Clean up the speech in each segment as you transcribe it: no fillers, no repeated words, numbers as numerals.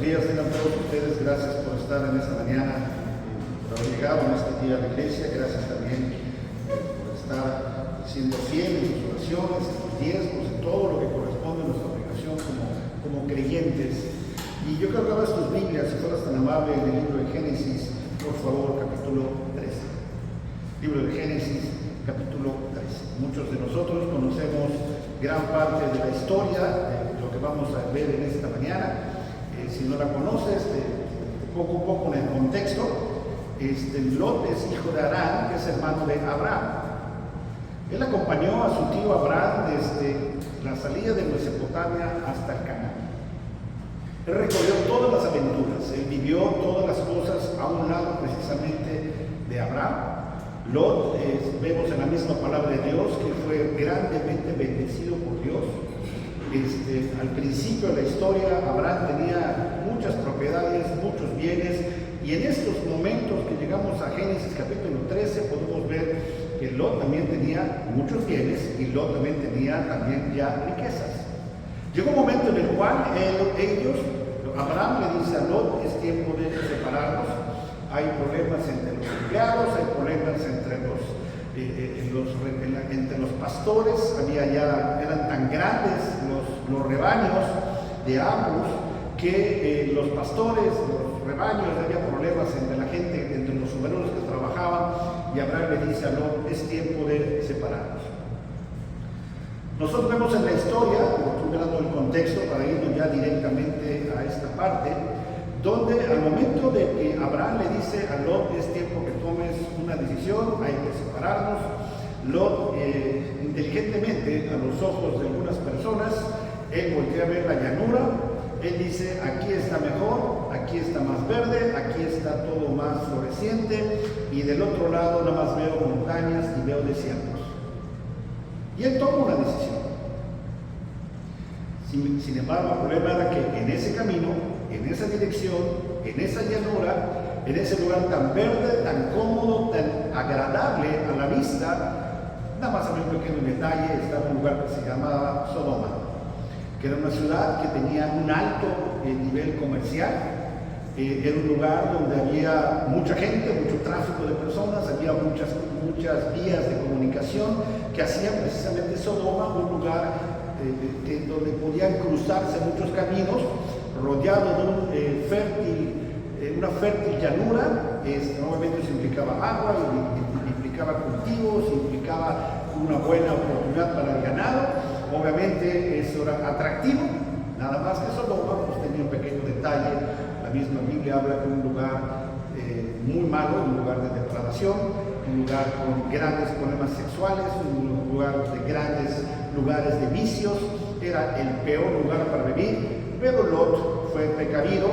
Buenos días, tengan todos ustedes. Gracias por estar en esta mañana, por haber llegado en este día a la iglesia. Gracias también por estar siendo fiel en sus oraciones, en sus diezmos, en todo lo que corresponde a nuestra obligación como creyentes. Y yo creo que abras tus Biblias, si fueras tan amable, en el libro de Génesis, por favor, capítulo 13. Libro de Génesis, capítulo 13. Muchos de nosotros conocemos gran parte de la historia de lo que vamos a ver en esta mañana. Si no la conoces, poco en el contexto, Lot es hijo de Harán, que es hermano de Abraham. Él acompañó a su tío Abraham desde la salida de Mesopotamia hasta el Canaán. Él recorrió todas las aventuras, él vivió todas las cosas a un lado precisamente de Abraham. Lot, vemos en la misma palabra de Dios que fue grandemente bendecido por Dios. Al principio de la historia, Abraham tenía muchas propiedades, muchos bienes, y en estos momentos que llegamos a Génesis capítulo 13 podemos ver que Lot también tenía muchos bienes y Lot también tenía ya riquezas. Llegó un momento en el cual Abraham le dice a Lot: es tiempo de separarnos. Hay problemas entre los empleados, hay problemas entre los pastores. Eran tan grandes los rebaños de ambos que los pastores, los rebaños, había problemas entre la gente, entre los obreros que trabajaban, y Abraham le dice a Lot: es tiempo de separarnos. Nosotros vemos en la historia, estoy dando el contexto para irnos ya directamente a esta parte, donde al momento de que Abraham le dice a Lot: es tiempo que tomes una decisión, hay que separarnos, Lot, inteligentemente, a los ojos de algunas personas, él voltea a ver la llanura, él dice: aquí está mejor, aquí está más verde, aquí está todo más floreciente, y del otro lado nada más veo montañas y veo desiertos. Y él toma una decisión. Sin embargo, el problema era que en ese camino, en esa dirección, en esa llanura, en ese lugar tan verde, tan cómodo, tan agradable a la vista, nada más había un pequeño detalle: estaba en un lugar que se llamaba Sodoma, que era una ciudad que tenía un alto nivel comercial. Era un lugar donde había mucha gente, mucho tráfico de personas, había muchas vías de comunicación que hacían precisamente Sodoma un lugar donde podían cruzarse muchos caminos, rodeado de una fértil llanura. Normalmente eso implicaba agua, implicaba cultivos, implicaba una buena oportunidad para el ganado. Obviamente eso era atractivo, nada más que Sodoma pues tenía un pequeño detalle. La misma Biblia habla de un lugar muy malo, un lugar de depravación, un lugar con grandes problemas sexuales, un lugar de grandes lugares de vicios. Era el peor lugar para vivir, pero Lot fue precavido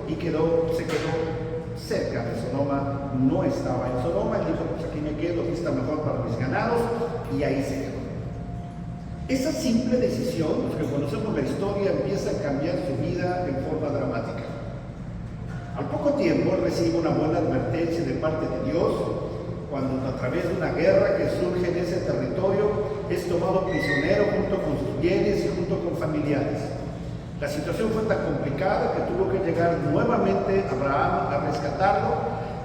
y se quedó cerca de Sodoma. No estaba en Sodoma, él dijo: pues aquí me quedo, aquí está mejor para mis ganados, y ahí se quedó. Esa simple decisión, los que conocemos la historia, empieza a cambiar su vida en forma dramática. Al poco tiempo recibe una buena advertencia de parte de Dios, cuando a través de una guerra que surge en ese territorio, es tomado prisionero junto con sus bienes y junto con familiares. La situación fue tan complicada que tuvo que llegar nuevamente Abraham a rescatarlo,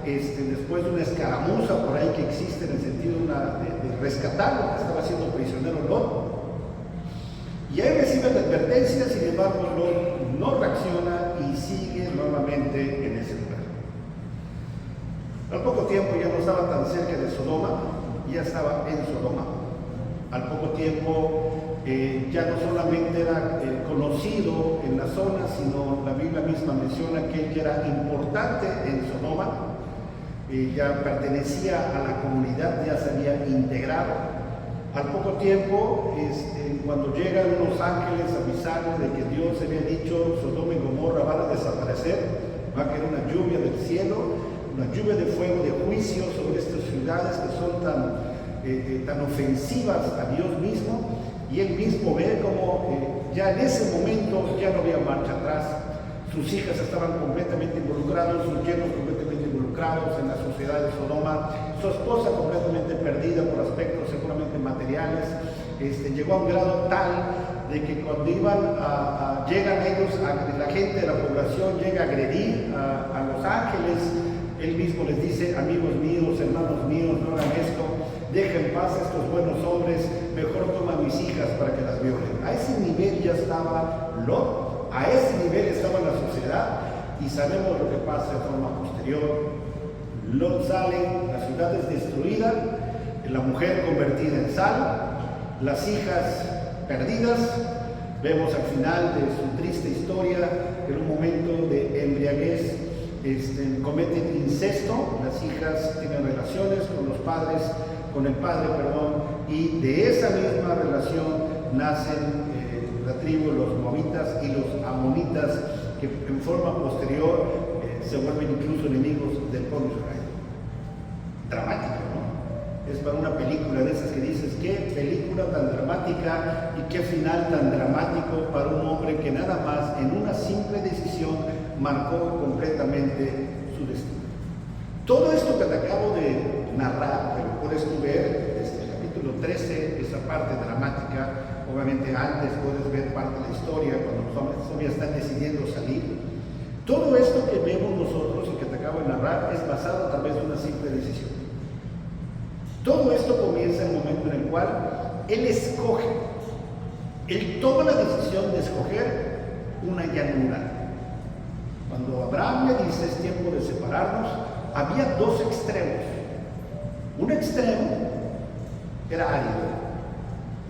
después de una escaramuza por ahí que existe en el sentido de rescatarlo, que estaba siendo prisionero Lot. Y ahí recibe la advertencia, sin embargo Lot no reacciona y sigue nuevamente en ese lugar. Al poco tiempo ya no estaba tan cerca de Sodoma, ya estaba en Sodoma. Al poco tiempo ya no solamente era conocido en la zona, sino la Biblia misma menciona que él ya era importante en Sodoma, ya pertenecía a la comunidad, ya se había integrado. Al poco tiempo, cuando llegan unos ángeles a avisarle de que Dios había dicho: Sodoma y Gomorra van a desaparecer, va a caer una lluvia del cielo, una lluvia de fuego, de juicio sobre estas ciudades que son tan ofensivas a Dios mismo, y él mismo ve como ya en ese momento ya no había marcha atrás. Sus hijas estaban completamente involucrados, sus yernos completamente involucrados en la sociedad de Sodoma, su esposa completamente perdida por aspectos seguramente materiales. Llegó a un grado tal de que cuando llegan ellos, la gente de la población llega a agredir a los ángeles. Él mismo les dice: amigos míos, hermanos míos, no hagan esto, dejen en paz a estos buenos hombres, mejor toman mis hijas para que las violen. A ese nivel ya estaba Lot, a ese nivel estaba la sociedad, y sabemos lo que pasa de forma posterior. Lot sale, la ciudad es destruida, la mujer convertida en sal, las hijas perdidas. Vemos al final de su triste historia que en un momento de embriaguez cometen incesto, las hijas tienen relaciones con el padre, y de esa misma relación nacen la tribu, los moabitas y los amonitas, que en forma posterior se vuelven incluso enemigos del pueblo de Israel. Dramático, ¿no? Es para una película de esas que dices: qué película tan dramática y qué final tan dramático para un hombre que nada más en una simple decisión marcó completamente su destino. Todo esto que te acabo de narrar, que lo puedes tú ver desde el capítulo 13, esa parte dramática. Obviamente antes puedes ver parte de la historia cuando los hombres todavía están decidiendo salir. Todo esto que vemos nosotros y que te acabo de narrar es basado a través de una simple decisión. Todo esto comienza en el momento en el cual él escoge, él toma la decisión de escoger una llanura. Cuando Abraham le dice: es tiempo de separarnos, había dos extremos. Un extremo era árido,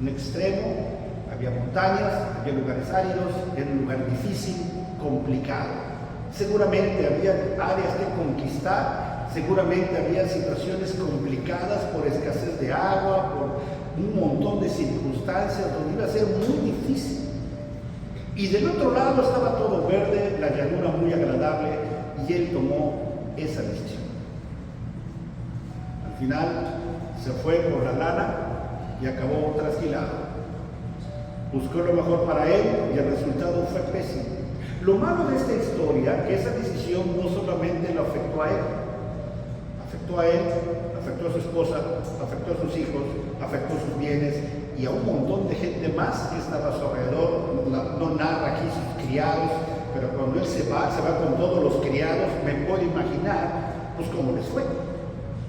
un extremo había montañas, había lugares áridos, era un lugar difícil, complicado. Seguramente había áreas que conquistar, seguramente había situaciones complicadas por escasez de agua, por un montón de circunstancias donde iba a ser muy difícil. Y del otro lado estaba todo verde, la llanura muy agradable, y él tomó esa decisión. Al final se fue por la lana y acabó trasquilado. Buscó lo mejor para él y el resultado fue pésimo. Lo malo de esta historia, que esa decisión no solamente lo afectó a él, afectó a su esposa, afectó a sus hijos, afectó sus bienes y a un montón de gente más que estaba a su alrededor. No narra aquí sus criados, pero cuando él se va con todos los criados. Me puedo imaginar pues cómo les fue.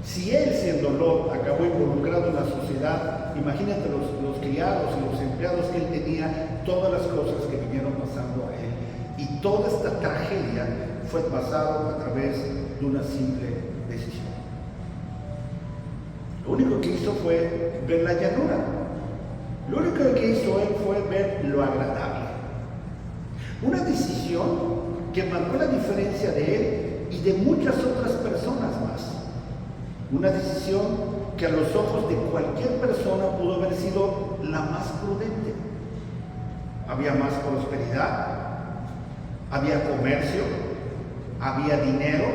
Si él, siendo Lot, acabó involucrado en la sociedad, imagínate los criados y los empleados que él tenía, todas las cosas que vinieron pasando a él. Y toda esta tragedia fue pasada a través de una simple decisión. Lo único que hizo fue ver la llanura. Lo único que hizo él fue ver lo agradable. Una decisión que marcó la diferencia de él y de muchas otras personas más. Una decisión que a los ojos de cualquier persona pudo haber sido la más prudente. Había más prosperidad, había comercio, había dinero,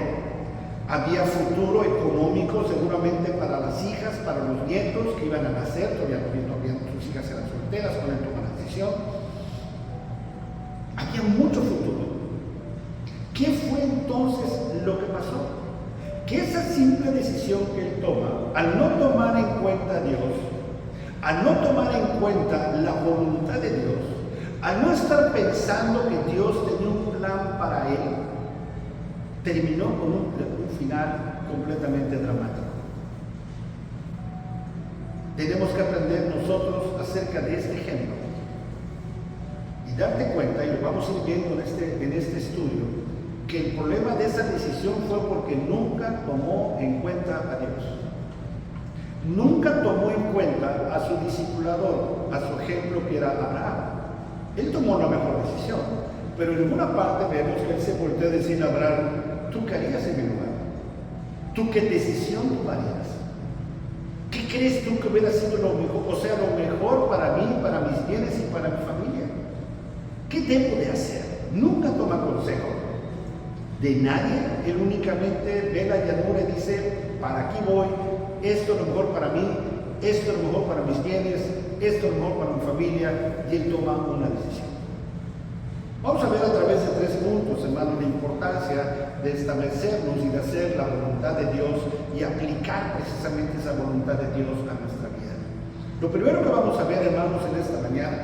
había futuro económico seguramente para las hijas, para los nietos que iban a nacer. Todavía sus hijas eran solteras cuando él tomó la decisión. Había mucho futuro. ¿Qué fue entonces lo que pasó? Que esa simple decisión que él toma, al no tomar en cuenta a Dios, al no tomar en cuenta la voluntad de Dios, al no estar pensando que Dios tenía un plan para él, terminó con un final completamente dramático. Tenemos que aprender nosotros acerca de este ejemplo y darte cuenta, y lo vamos a ir viendo en este estudio, que el problema de esa decisión fue porque nunca tomó en cuenta a Dios. Nunca tomó en cuenta a su discipulador, a su ejemplo que era Abraham. Él tomó la mejor decisión, pero en ninguna parte vemos que él se volteó a decir a Abraham: ¿tú qué harías en mi lugar? ¿Tú qué decisión tomarías? ¿Qué crees tú que hubiera sido lo mejor? O sea, lo mejor para mí, para mis bienes y para mi familia. ¿Qué debo de hacer? Nunca toma consejo de nadie. Él únicamente ve la llanura y dice: para aquí voy, esto es lo mejor para mí, esto es lo mejor para mis bienes, esto es lo mejor para mi familia, y él toma una decisión. Vamos a ver a través de 3 puntos, hermanos, la importancia de establecernos y de hacer la voluntad de Dios y aplicar precisamente esa voluntad de Dios a nuestra vida. Lo primero que vamos a ver, hermanos, en esta mañana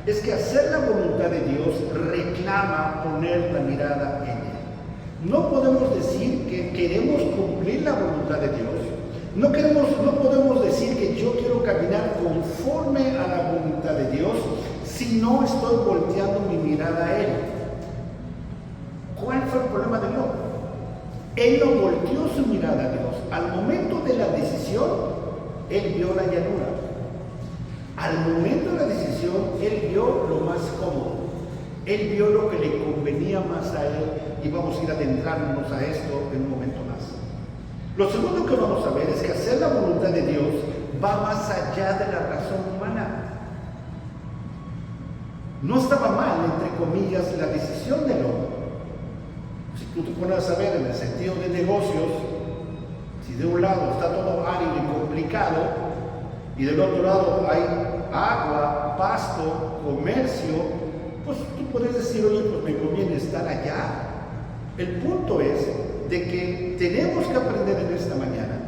es que hacer la voluntad de Dios reclama poner la mirada en Él. No podemos decir que queremos cumplir la voluntad de Dios. No podemos decir que yo quiero caminar conforme a la voluntad de Dios si no estoy volteando mi mirada a Él. ¿Cuál fue el problema de Lot? Él no volteó su mirada a Dios. Al momento de la decisión, él vio la llanura. Al momento de la decisión, él vio lo más cómodo. Él vio lo que le convenía más a él, y vamos a ir adentrándonos a esto en un momento más. Lo segundo que vamos a ver es que hacer la voluntad de Dios va más allá de la razón humana. No estaba mal, entre comillas, la decisión de Lot. Si tú te pones a saber en el sentido de negocios, si de un lado está todo árido y complicado, y del otro lado hay agua, pasto, comercio, pues tú puedes decir, oye, pues me conviene estar allá. El punto es de que tenemos que aprender en esta mañana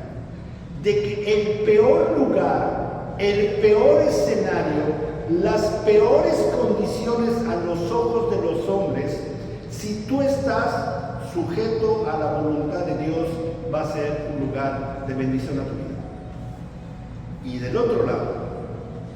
de que el peor lugar, el peor escenario, las peores condiciones a los ojos de los hombres, si tú estás sujeto a la voluntad de Dios, va a ser un lugar de bendición a tu vida. Y del otro lado,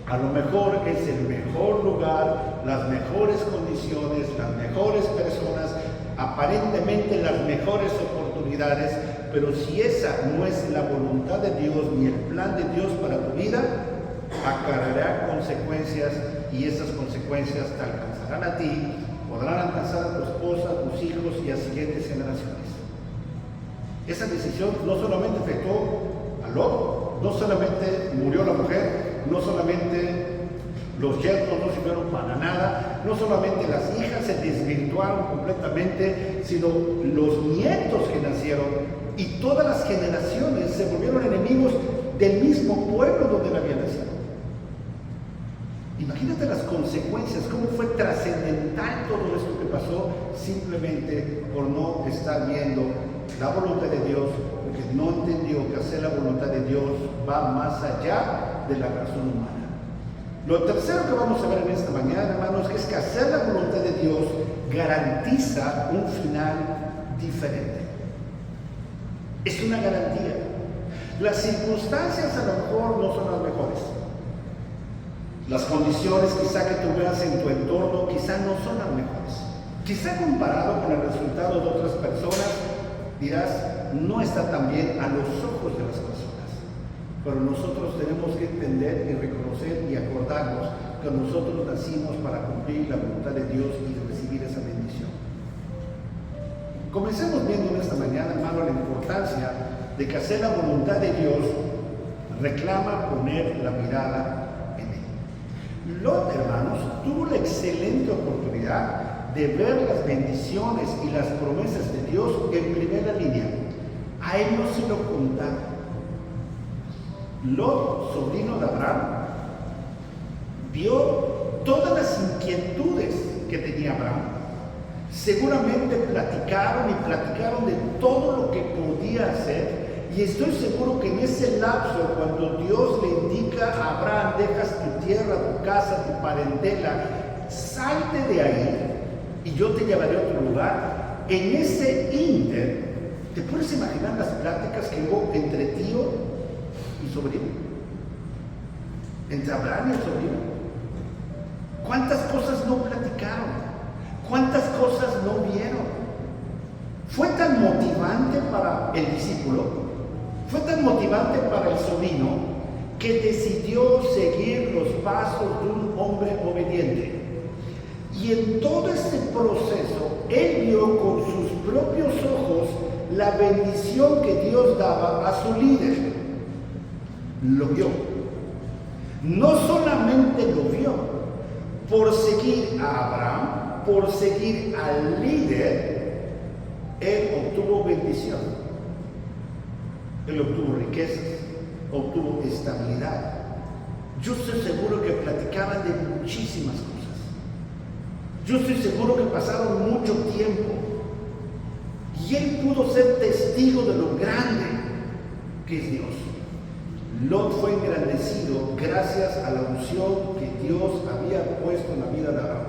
a lo mejor es el mejor lugar, las mejores condiciones, las mejores personas, aparentemente las mejores oportunidades, pero si esa no es la voluntad de Dios ni el plan de Dios para tu vida, acarreará consecuencias, y esas consecuencias te alcanzarán a ti, podrán alcanzar a tu esposa, a tus hijos y a siguientes generaciones. Esa decisión no solamente afectó a Lot, no solamente murió la mujer, no solamente los yernos no sirvieron para nada, no solamente las hijas se desvirtuaron completamente, sino los nietos que nacieron y todas las generaciones se volvieron enemigos del mismo pueblo donde él había nacido. Imagínate las consecuencias, cómo fue trascendental todo esto que pasó simplemente por no estar viendo la voluntad de Dios, porque no entendió que hacer la voluntad de Dios va más allá de la razón humana. Lo tercero que vamos a ver en esta mañana, hermanos, es que hacer la voluntad de Dios garantiza un final diferente. Es una garantía. Las circunstancias a lo mejor no son las mejores. Las condiciones quizá que tú veas en tu entorno quizá no son las mejores. Quizá comparado con el resultado de otras personas, dirás, no está tan bien a los ojos de las personas. Pero nosotros tenemos que entender y reconocer y acordarnos que nosotros nacimos para cumplir la voluntad de Dios y recibir esa bendición. Comencemos viendo en esta mañana, hermano, la importancia de que hacer la voluntad de Dios reclama poner la mirada en Él. Lot, hermanos, tuvo la excelente oportunidad de ver las bendiciones y las promesas de Dios en primera línea. A él no se lo contaron. Lot, sobrino de Abraham, vio todas las inquietudes que tenía Abraham. Seguramente platicaron de todo lo que podía hacer, y estoy seguro que en ese lapso, cuando Dios le indica a Abraham, dejas tu tierra, tu casa, tu parentela, salte de ahí y yo te llevaré a otro lugar. En ese ínter, ¿te puedes imaginar las pláticas que hubo entre tío y sobrino? Entre Abraham y el sobrino. ¿Cuántas cosas no platicaron? ¿Cuántas cosas no vieron? Fue tan motivante para el discípulo, fue tan motivante para el sobrino, que decidió seguir los pasos de un hombre obediente. Y en todo este proceso, él vio con sus propios ojos la bendición que Dios daba a su líder. Lo vio. No solamente lo vio, por seguir a Abraham, por seguir al líder, él obtuvo bendición. Él obtuvo riquezas, obtuvo estabilidad. Yo estoy seguro que platicaban de muchísimas cosas. Yo estoy seguro que pasaron mucho tiempo. Y él pudo ser testigo de lo grande que es Dios. Lot fue engrandecido gracias a la unción que Dios había puesto en la vida de Abraham.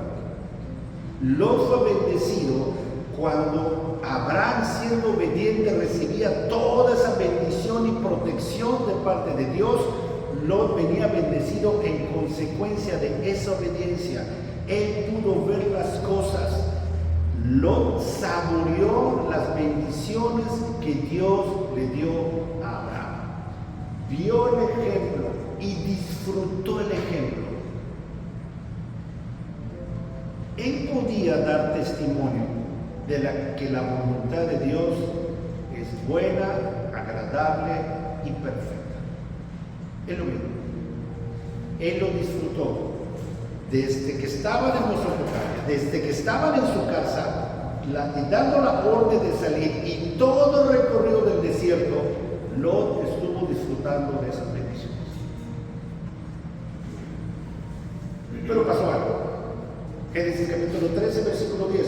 Lot fue bendecido cuando Abraham, siendo obediente, recibía toda esa bendición y protección de parte de Dios. Lot venía bendecido en consecuencia de esa obediencia. Él pudo ver las cosas. Lot saboreó las bendiciones que Dios le dio a Abraham. Vio el ejemplo y disfrutó el ejemplo. Él podía dar testimonio de que la voluntad de Dios es buena, agradable y perfecta. Él lo vio. Él lo disfrutó. Desde que estaban en Mesopotamia, desde que estaban en su casa, dando la orden de salir y todo el recorrido del desierto, Lot estuvo disfrutando de esas bendiciones. Pero pasó algo. Génesis capítulo 13, versículo 10.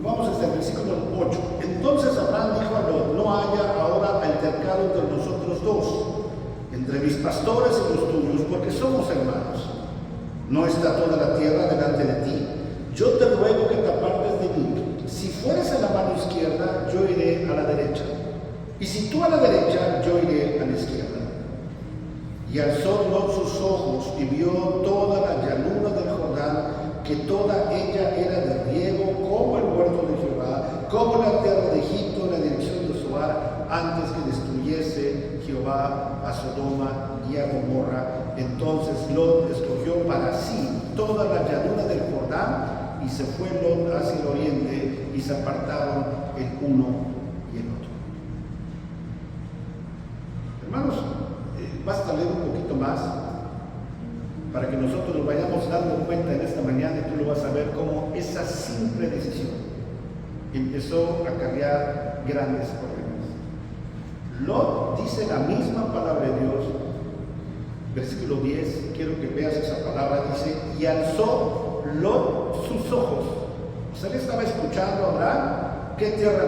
Vamos hasta el versículo 8. Entonces Abraham dijo a Lot: no haya ahora altercado entre nosotros dos, entre mis pastores y los tuyos, porque somos hermanos. No está toda la tierra delante de ti. Yo te ruego que te apartes de mí. Si fueres a la mano izquierda, yo iré a la derecha. Y si tú a la derecha, yo iré a la izquierda. Y alzó Lot sus ojos y vio toda la llanura del Jordán, que toda ella era de riego, como el huerto de Jehová, como la tierra de Egipto, en la dirección de Zoar, antes que destruyese Jehová a Sodoma y a Gomorra. Entonces Lot escogió para sí toda la llanura del Jordán, y se fue Lot hacia el oriente, y se apartaron el uno y el otro. Hermanos, basta leer un poquito más para que nosotros nos vayamos dando cuenta en esta mañana, y tú lo vas a ver, cómo esa simple decisión empezó a acarrear grandes problemas. Lot dice la misma palabra de Dios. Versículo 10, quiero que veas esa palabra. Dice: y alzó Lot sus ojos. O sea, él estaba escuchando a Abraham: ¿qué tierra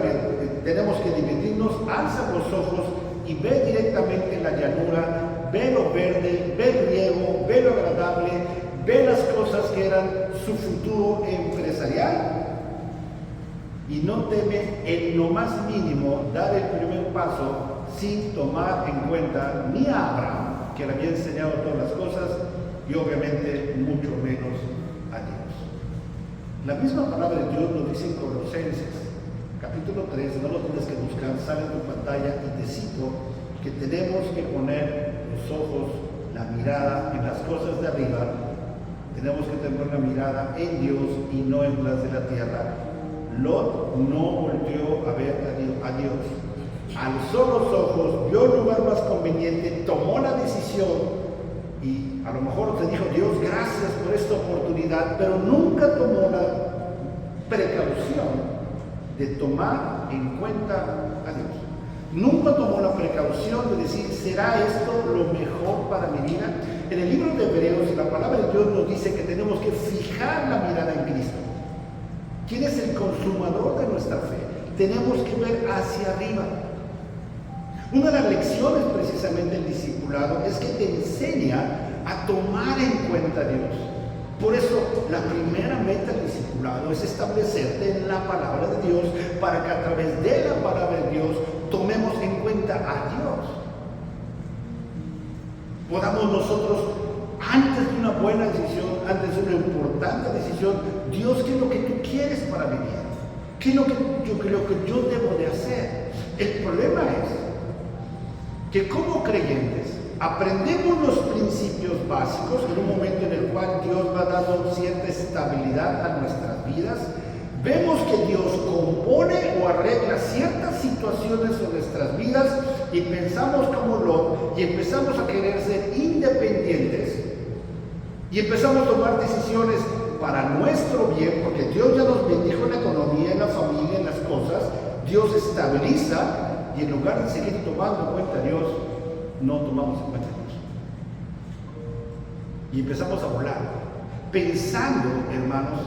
tenemos que dividirnos? Alza los ojos y ve directamente la llanura, ve lo verde, ve el riego, ve lo agradable, ve las cosas que eran su futuro empresarial, y no teme en lo más mínimo dar el primer paso sin tomar en cuenta ni a Abraham, que le había enseñado todas las cosas, y obviamente mucho menos a Dios. La misma palabra de Dios lo dice en Colosenses capítulo 3, no lo tienes que buscar, sale en tu pantalla, y te cito que tenemos que poner los ojos, la mirada en las cosas de arriba. Tenemos que tener la mirada en Dios y no en las de la tierra. Lot no volvió a ver a Dios. Alzó los ojos, vio el lugar más conveniente, tomó la decisión, y a lo mejor te dijo: Dios, gracias por esta oportunidad, pero nunca tomó la precaución de tomar en cuenta a Dios. Nunca tomó la precaución de decir: ¿será esto lo mejor para mi vida? En el libro de Hebreos, la palabra de Dios nos dice que tenemos que fijar la mirada en Cristo. ¿Quién es el consumador de nuestra fe? Tenemos que ver hacia arriba. Una de las lecciones precisamente del discipulado es que te enseña a tomar en cuenta a Dios. Por eso la primera meta del discipulado es establecerte en la palabra de Dios, para que a través de la palabra de Dios tomemos en cuenta a Dios. Podamos nosotros, antes de una buena decisión, antes de una importante decisión: Dios, ¿qué es lo que tú quieres para mi vida? ¿Qué es lo que yo debo de hacer? El problema es que como creyentes aprendemos los principios básicos en un momento en el cual Dios va dando cierta estabilidad a nuestras vidas. Vemos que Dios compone o arregla ciertas situaciones en nuestras vidas, y pensamos como Lot, y empezamos a querer ser independientes, y empezamos a tomar decisiones para nuestro bien, porque Dios ya nos bendijo en la economía, en la familia, en las cosas. Dios estabiliza, y en lugar de seguir tomando en cuenta a Dios, no tomamos en cuenta a Dios. Y empezamos a volar, pensando, hermanos,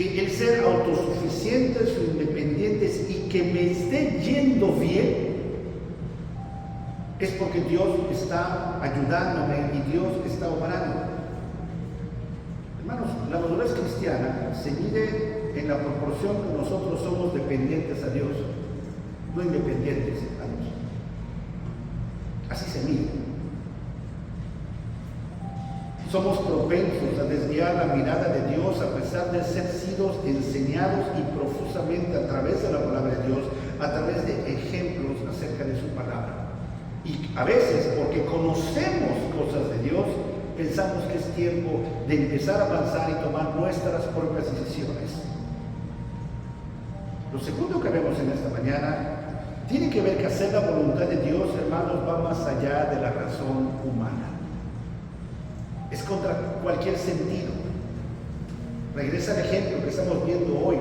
que el ser autosuficientes o independientes y que me esté yendo bien, es porque Dios está ayudándome y Dios está obrando. Hermanos, la madurez cristiana se mide en la proporción que nosotros somos dependientes a Dios, no independientes a Dios. Así se mide. Somos propensos a desviar la mirada de Dios a pesar de ser sido enseñados y profusamente a través de la palabra de Dios, a través de ejemplos acerca de su palabra. Y a veces, porque conocemos cosas de Dios, pensamos que es tiempo de empezar a avanzar y tomar nuestras propias decisiones. Lo segundo que vemos en esta mañana tiene que ver que hacer la voluntad de Dios, hermanos, va más allá de la razón humana. Es contra cualquier sentido. Regresa al ejemplo que estamos viendo hoy.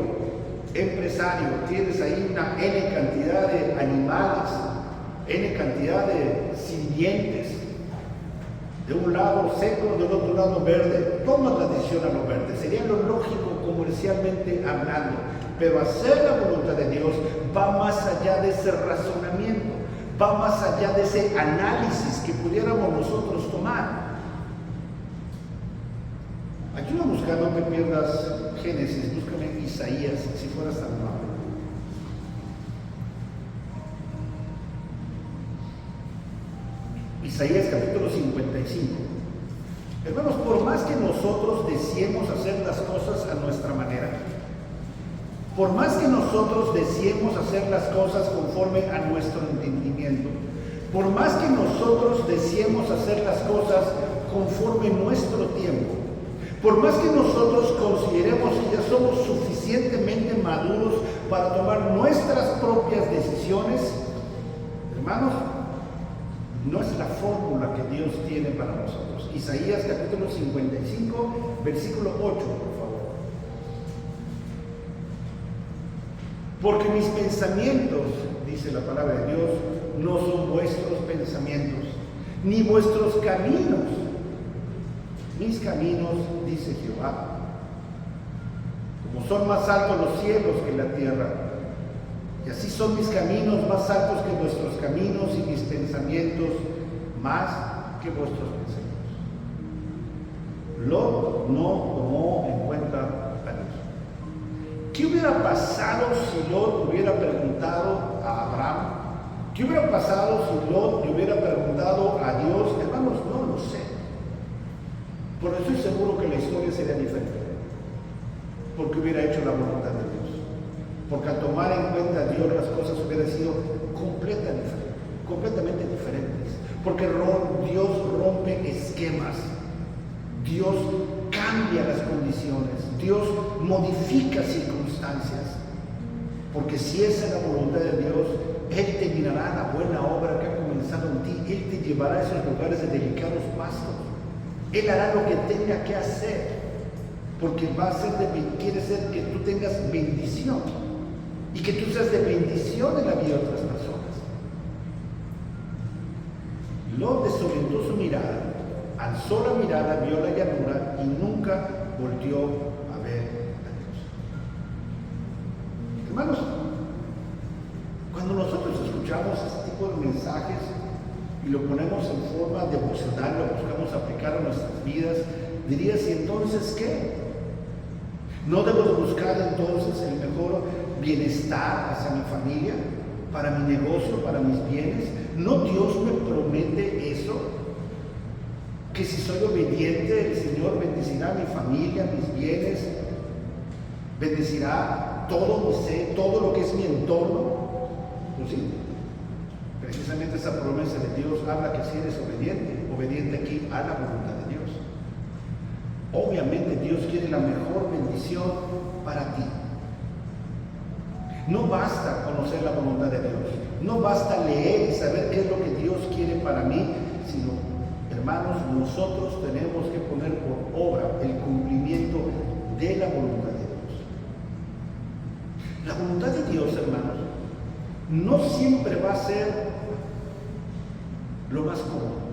Empresario, tienes ahí una N cantidad de animales, N cantidad de sirvientes, de un lado seco, del otro lado verde. Toma la decisión a lo verde, sería lo lógico comercialmente hablando, pero hacer la voluntad de Dios va más allá de ese razonamiento, va más allá de ese análisis que pudiéramos nosotros tomar. Ayuda a buscar, no te pierdas Génesis, búscame Isaías, si fueras tan amable. Isaías capítulo 55. Hermanos, por más que nosotros deseemos hacer las cosas a nuestra manera, por más que nosotros deseemos hacer las cosas conforme a nuestro entendimiento, por más que nosotros deseemos hacer las cosas conforme nuestro tiempo, por más que nosotros consideremos que ya somos suficientemente maduros para tomar nuestras propias decisiones, hermanos, no es la fórmula que Dios tiene para nosotros. Isaías capítulo 55, versículo 8, por favor. Porque mis pensamientos, dice la palabra de Dios, no son vuestros pensamientos, ni vuestros caminos. Mis caminos, dice Jehová, como son más altos los cielos que la tierra, y así son mis caminos más altos que vuestros caminos y mis pensamientos más que vuestros pensamientos. Lot no tomó en cuenta a Dios. ¿Qué hubiera pasado si Lot hubiera preguntado a Abraham? ¿Qué hubiera pasado si Lot le hubiera preguntado a Dios? Hermanos, no lo sé. Pero estoy seguro que la historia sería diferente, porque hubiera hecho la voluntad de Dios, porque al tomar en cuenta a Dios las cosas hubieran sido completamente diferentes, porque Dios rompe esquemas, Dios cambia las condiciones, Dios modifica circunstancias, porque si esa es la voluntad de Dios, Él terminará la buena obra que ha comenzado en ti, Él te llevará a esos lugares de delicados pastos. Él hará lo que tenga que hacer, porque quiere ser que tú tengas bendición y que tú seas de bendición en la vida de otras personas. Lot desorientó su mirada, alzó la mirada, vio la llanura y nunca volvió a ver a Dios. Hermanos, cuando nosotros escuchamos este tipo de mensajes y lo ponemos en forma devocional, lo buscamos aplicar a nuestras vidas, dirías, ¿y entonces qué? ¿No debo de buscar entonces el mejor bienestar hacia mi familia, para mi negocio, para mis bienes? ¿No Dios me promete eso? Que si soy obediente, el Señor bendecirá a mi familia, mis bienes, bendecirá todo mi ser, todo lo que es mi entorno. Pues sí. Precisamente esa promesa de Dios habla que si eres obediente aquí a la voluntad de Dios. Obviamente Dios quiere la mejor bendición para ti. No basta conocer la voluntad de Dios, no basta leer y saber qué es lo que Dios quiere para mí, sino, hermanos, nosotros tenemos que poner por obra el cumplimiento de la voluntad de Dios. La voluntad de Dios, hermanos, no siempre va a ser lo más cómodo,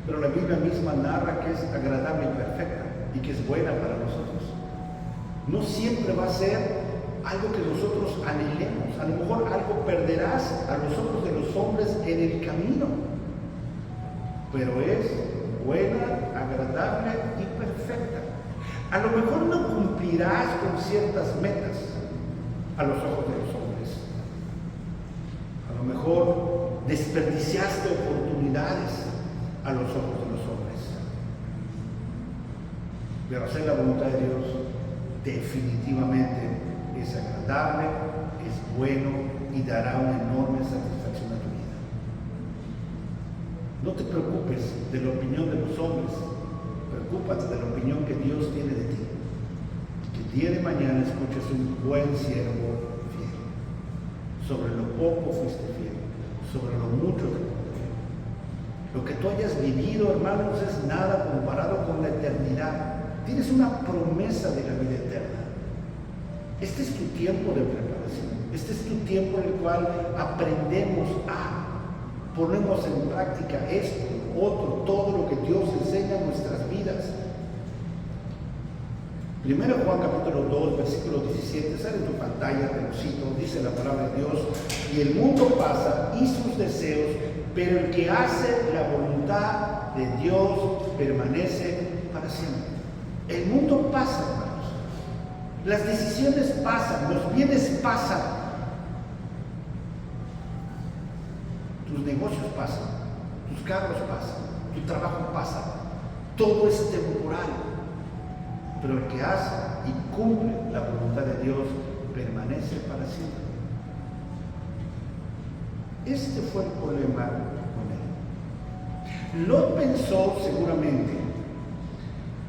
pero la Biblia misma narra que es agradable y perfecta y que es buena para nosotros. no siempre va a ser algo que nosotros anhelemos. A lo mejor algo perderás a los ojos de los hombres en el camino, pero es buena, agradable y perfecta. A lo mejor no cumplirás con ciertas metas a los ojos de los hombres. A lo mejor desperdiciaste oportunidades a los ojos de los hombres. Pero hacer la voluntad de Dios definitivamente es agradable, es bueno y dará una enorme satisfacción a tu vida. No te preocupes de la opinión de los hombres, preocúpate de la opinión que Dios tiene de ti. Que el día de mañana escuches un buen siervo fiel. Sobre lo poco fuiste fiel, sobre lo mucho te pondré. Lo que tú hayas vivido, hermanos, es nada comparado con la eternidad. Tienes una promesa de la vida eterna. Este es tu tiempo de preparación. Este es tu tiempo en el cual aprendemos ponemos en práctica esto, otro, todo lo que Dios enseña en nuestras vidas. 1 Juan capítulo 2, versículo 17, sale en tu pantalla, te lo cito, dice la palabra de Dios: y el mundo pasa y sus deseos, pero el que hace la voluntad de Dios permanece para siempre. El mundo pasa, hermanos. Las decisiones pasan, los bienes pasan. Tus negocios pasan, tus carros pasan, tu trabajo pasa. Todo es temporal. Pero el que hace y cumple la voluntad de Dios permanece para siempre. Este fue el problema con él. Lot pensó seguramente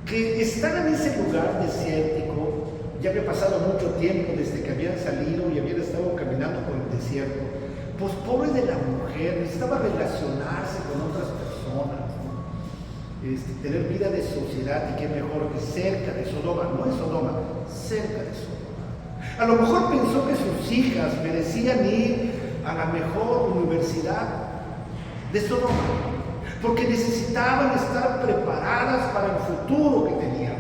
que estar en ese lugar desértico, ya había pasado mucho tiempo desde que habían salido y habían estado caminando por el desierto, pues pobre de la mujer, necesitaba relacionarse con otras personas, ¿no? Tener vida de sociedad, y qué mejor que cerca de Sodoma, no en Sodoma, cerca de Sodoma. A lo mejor pensó que sus hijas merecían ir a la mejor universidad de Sodoma, porque necesitaban estar preparadas para el futuro que tenían.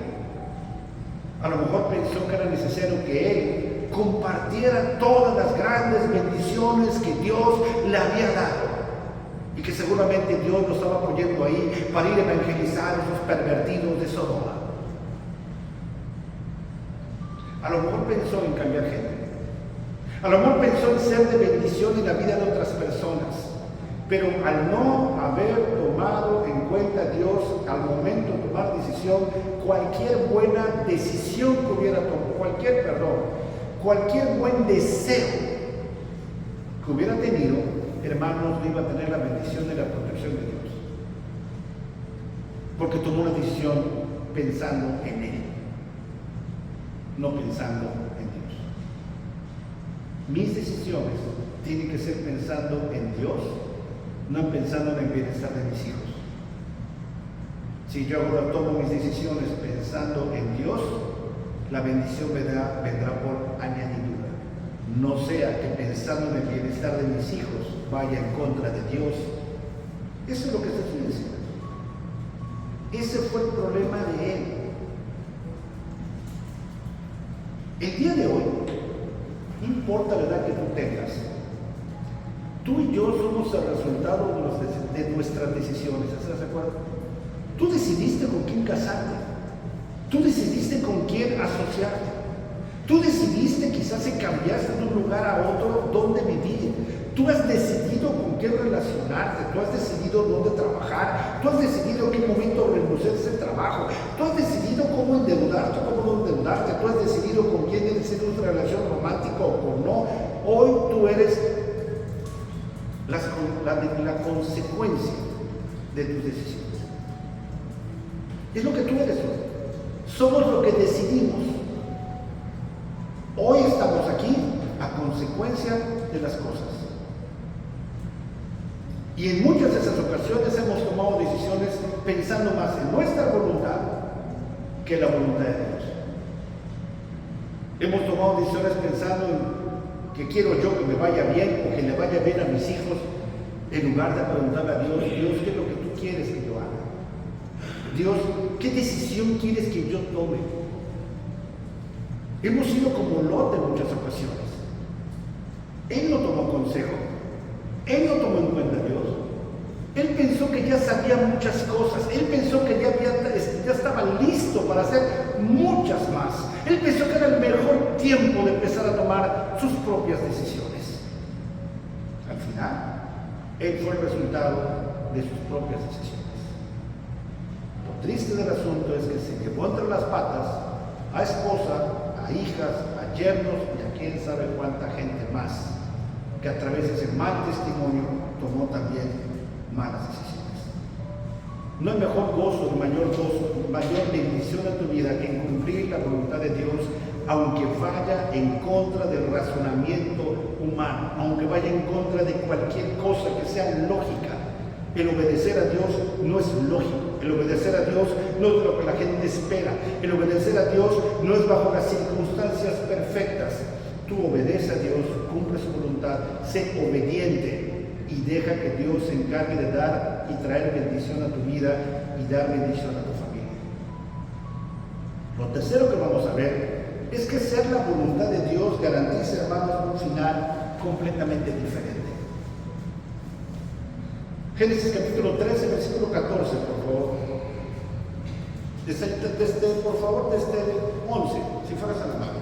A lo mejor pensó que era necesario que él compartiera todas las grandes bendiciones que Dios le había dado, y que seguramente Dios lo estaba poniendo ahí para ir a evangelizar a esos pervertidos de Sodoma. A lo mejor pensó en cambiar gente. A lo mejor pensó en ser de bendición en la vida de otras personas. Pero al no haber tomado en cuenta a Dios al momento de tomar decisión, cualquier buena decisión que hubiera tomado, cualquier buen deseo que hubiera tenido, hermanos, no iba a tener la bendición de la protección de Dios. Porque tomó una decisión pensando en Él, no pensando en Dios. Mis decisiones tienen que ser pensando en Dios, no pensando en el bienestar de mis hijos. Si yo ahora tomo mis decisiones pensando en Dios, la bendición vendrá por añadidura. No sea que pensando en el bienestar de mis hijos vaya en contra de Dios. Eso es lo que estoy diciendo. Ese fue el problema de él. El día de hoy, no importa la edad que tú tengas, tú y yo somos el resultado de nuestras decisiones. ¿Estás de acuerdo? Tú decidiste con quién casarte. Tú decidiste con quién asociarte. Tú decidiste quizás si cambiaste de un lugar a otro dónde vivir. Tú has decidido con quién relacionarte. Tú has decidido dónde trabajar. Tú has decidido en qué momento renunciar a ese trabajo. Tú has decidido cómo endeudarte o cómo no endeudarte. Tú has decidido con quién iniciar una relación romántica o con no. Hoy tú eres la consecuencia de tus decisiones. Es lo que tú eres hoy. Somos lo que decidimos. Hoy estamos aquí a consecuencia de las cosas. Y en muchas de esas ocasiones hemos tomado decisiones pensando más en nuestra voluntad que en la voluntad de Dios. Hemos tomado decisiones pensando en que quiero yo que me vaya bien o que le vaya bien a mis hijos, en lugar de preguntarle a Dios: Dios, ¿qué es lo que tú quieres que yo haga? Dios, ¿qué decisión quieres que yo tome? Hemos sido como Lot en muchas ocasiones. Él no tomó consejo, él no tomó en cuenta a Dios. Él pensó que ya sabía muchas cosas, él pensó que ya estaba listo para hacer muchas más. Él pensó que era el mejor tiempo de empezar a tomar sus propias decisiones. Al final, él fue el resultado de sus propias decisiones. Lo triste del asunto es que se llevó entre las patas a esposa, a hijas, a yernos y a quién sabe cuánta gente más, que a través de ese mal testimonio tomó también malas decisiones. No hay mejor gozo, mayor bendición en tu vida que cumplir la voluntad de Dios, aunque vaya en contra del razonamiento humano, aunque vaya en contra de cualquier cosa que sea lógica. El obedecer a Dios no es lógico, el obedecer a Dios no es lo que la gente espera, el obedecer a Dios no es bajo las circunstancias perfectas. Tú obedece a Dios, cumple su voluntad, sé obediente y deja que Dios se encargue de dar y traer bendición a tu vida y dar bendición a tu familia. Lo tercero que vamos a ver es que ser la voluntad de Dios garantiza, hermanos, un final completamente diferente. Génesis capítulo 13, versículo 14, por favor. Por favor, desde el 11, si fueras a la mano.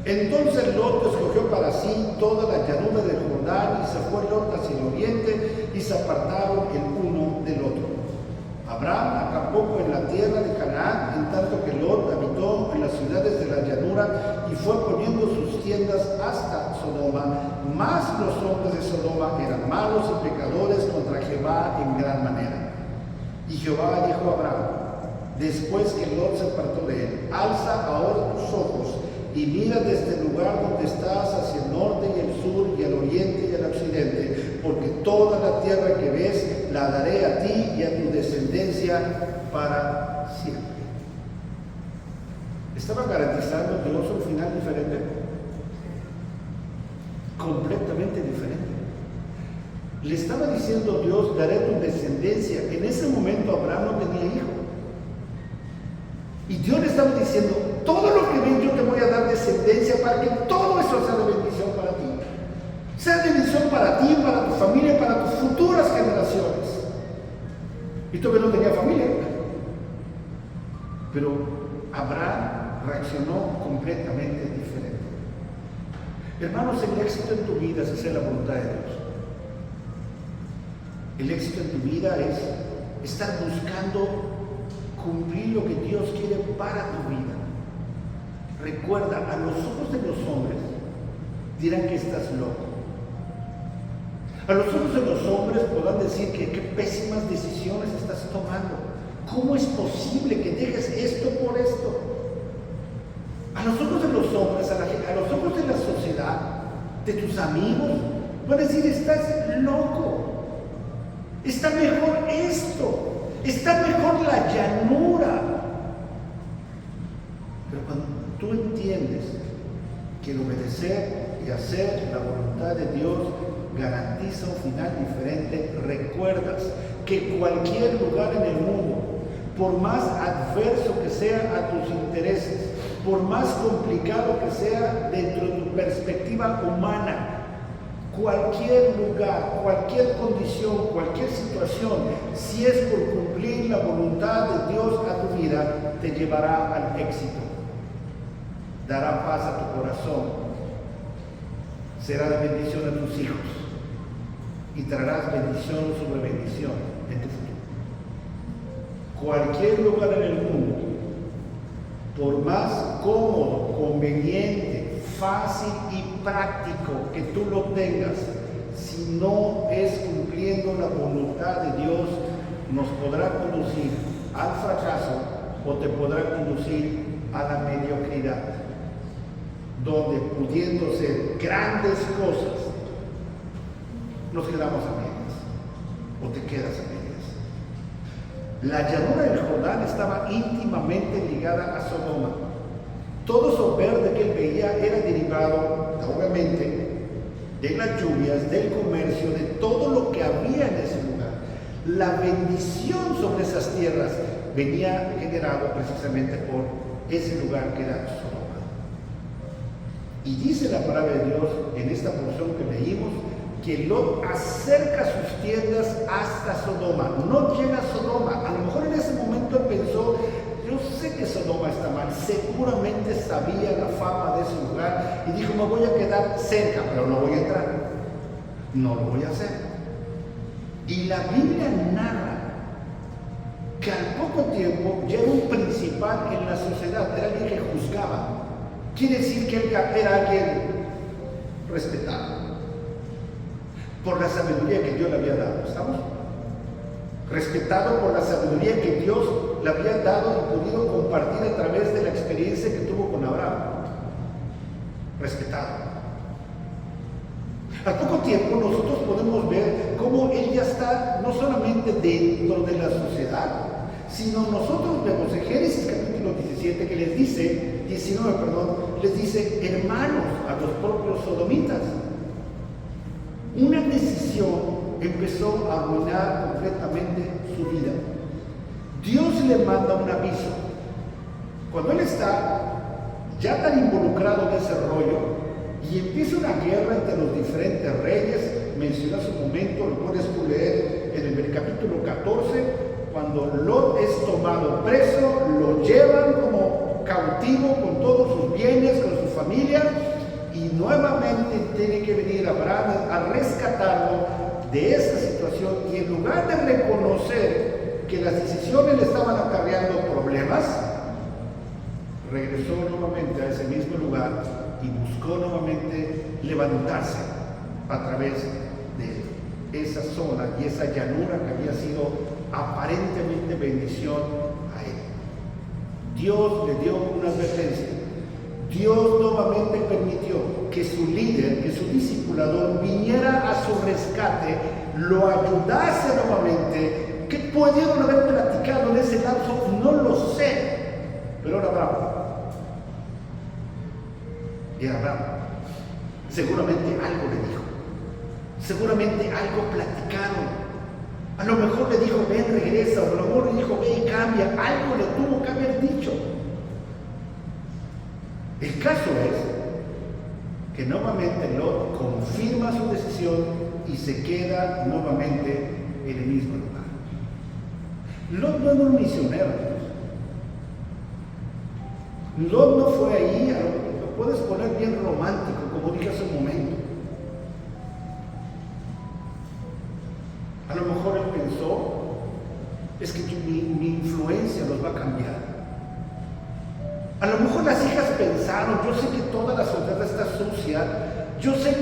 Entonces Lot escogió para sí toda la llanura del Jordán, y se fue Lot hacia el oriente, y se apartaron el uno del otro. Abraham acampó en la tierra de Canaán, en tanto que Lot habitó en las ciudades de la llanura, y fue poniendo sus tiendas hasta Sodoma. Mas los hombres de Sodoma eran malos y pecadores contra Jehová en gran manera. Y Jehová dijo a Abraham, después que Lot se apartó de él: alza ahora tus ojos y mira desde el lugar donde estás hacia el norte y el sur y al oriente y al occidente, porque toda la tierra que ves la daré a ti y a tu descendencia para siempre. ¿Estaba garantizando Dios un final diferente? Completamente diferente. Le estaba diciendo Dios, daré a tu descendencia. En ese momento Abraham no tenía hijo. Y Dios le estaba diciendo, todo lo que ven yo te voy a dar descendencia para que todo eso sea de bendición para ti. Sea de bendición para ti, para tu familia, para tus futuras generaciones. Y todavía no tenía familia. Pero Abraham reaccionó completamente diferente. Hermanos, el éxito en tu vida es hacer la voluntad de Dios. El éxito en tu vida es estar buscando cumplir lo que Dios quiere para tu vida. Recuerda, a los ojos de los hombres dirán que estás loco. A los ojos de los hombres podrán decir que qué pésimas decisiones estás tomando. ¿Cómo es posible que dejes esto por esto? A los ojos de los hombres, a los ojos de la sociedad, de tus amigos, van a decir, estás loco. Está mejor esto. Está mejor la llanura. Pero cuando tú entiendes que el obedecer y hacer la voluntad de Dios garantiza un final diferente, recuerdas que cualquier lugar en el mundo, por más adverso que sea a tus intereses, por más complicado que sea dentro de tu perspectiva humana, cualquier lugar, cualquier condición, cualquier situación, si es por cumplir la voluntad de Dios a tu vida, te llevará al éxito. Dará paz a tu corazón, será de bendición a tus hijos y traerás bendición sobre bendición en tu futuro. Cualquier lugar en el mundo, por más cómodo, conveniente, fácil y práctico que tú lo tengas, si no es cumpliendo la voluntad de Dios, nos podrá conducir al fracaso o te podrá conducir a la mediocridad, donde pudiendo ser grandes cosas, nos quedamos a medias o te quedas a medias. La llanura del Jordán estaba íntimamente ligada a Sodoma. Todo eso verde que él veía era derivado, obviamente, de las lluvias, del comercio, de todo lo que había en ese lugar. La bendición sobre esas tierras venía generado precisamente por ese lugar que era Sodoma. Y dice la palabra de Dios en esta porción que leímos, que Lot acerca sus tiendas hasta Sodoma. No llega a Sodoma. A lo mejor en ese momento él pensó, yo sé que Sodoma está mal, seguramente sabía la fama de ese lugar y dijo, me voy a quedar cerca, pero no voy a entrar. No lo voy a hacer. Y la Biblia narra que al poco tiempo ya era un principal en la sociedad, era alguien que juzgaba. Quiere decir que él era alguien respetado por la sabiduría que Dios le había dado. ¿Estamos? Respetado por la sabiduría que Dios le había dado y podido compartir a través de la experiencia que tuvo con Abraham. Respetado. Al poco tiempo nosotros podemos ver cómo él ya está no solamente dentro de la sociedad, sino nosotros vemos en Génesis capítulo 17 que les dice, 19, les dice hermanos a los propios sodomitas. Una decisión empezó a arruinar completamente su vida. Dios le manda un aviso. Cuando él está ya tan involucrado en ese rollo y empieza una guerra entre los diferentes reyes, menciona su momento, lo puedes tú leer en el capítulo 14, cuando Lot es tomado preso, lo llevan como cautivo con todos sus bienes, con su familia, y nuevamente tiene que venir Abraham a rescatarlo de esta situación, y en lugar de reconocer que las decisiones le estaban acarreando problemas, regresó nuevamente a ese mismo lugar y buscó nuevamente levantarse a través de esa zona y esa llanura que había sido aparentemente bendición a él. Dios le dio una advertencia. Dios nuevamente permitió que su líder, que su discipulador viniera a su rescate, lo ayudase nuevamente. ¿Qué pudieron haber platicado en ese lapso? No lo sé. Pero era bravo. Era bravo. Seguramente algo le dijo. Seguramente algo platicaron. A lo mejor le dijo, ven, regresa. O a lo mejor le dijo, ven, cambia. Algo le tuvo que haber dicho. El caso es que nuevamente Lot confirma su decisión y se queda nuevamente en el mismo lugar. Lot no era un misionero. Lot no fue ahí, lo puedes poner bien romántico, como dije hace un momento. A lo mejor él pensó, es que mi influencia los va a cambiar. A lo mejor las hijas pensaron, yo sé que toda la sociedad está sucia, yo sé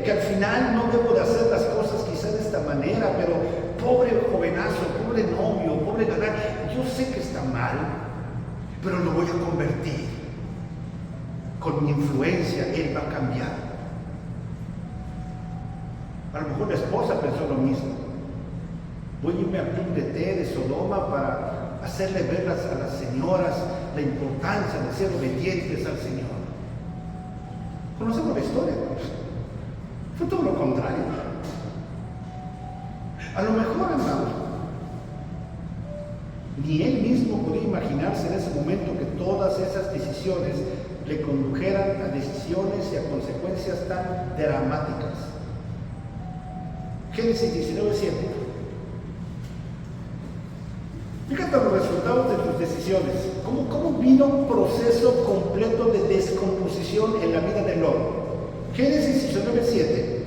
que al final no debo de hacer las cosas quizás de esta manera, pero pobre jovenazo, pobre novio, pobre galán, yo sé que está mal, pero lo voy a convertir. Con mi influencia, él va a cambiar. A lo mejor la esposa pensó lo mismo. Voy a irme a club de té de Sodoma para hacerle ver a las señoras la importancia de ser obedientes al Señor. Conocemos la historia. Fue todo lo contrario. A lo mejor, hermanos, ni él mismo podía imaginarse en ese momento que todas esas decisiones le condujeran a decisiones y a consecuencias tan dramáticas. Génesis 19:7. Fíjate los resultados de tus decisiones. ¿Cómo vino un proceso completo de descomposición en la vida de Lot? Génesis 19:7.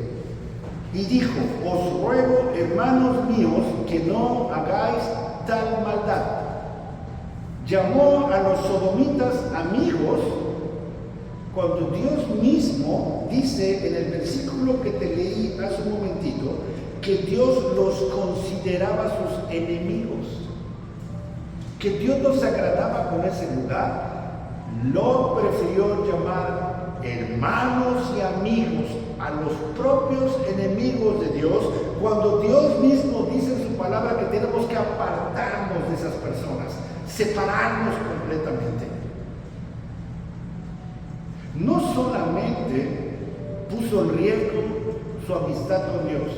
Y dijo, os ruego, hermanos míos, que no hagáis tal maldad. Llamó a los sodomitas amigos, cuando Dios mismo dice en el versículo que te leí hace un momentito, que Dios los consideraba sus enemigos, que Dios no se agradaba con ese lugar. Lot prefirió llamar hermanos y amigos a los propios enemigos de Dios, cuando Dios mismo dice en su palabra que tenemos que apartarnos de esas personas, separarnos completamente. No solamente puso en riesgo su amistad con Dios,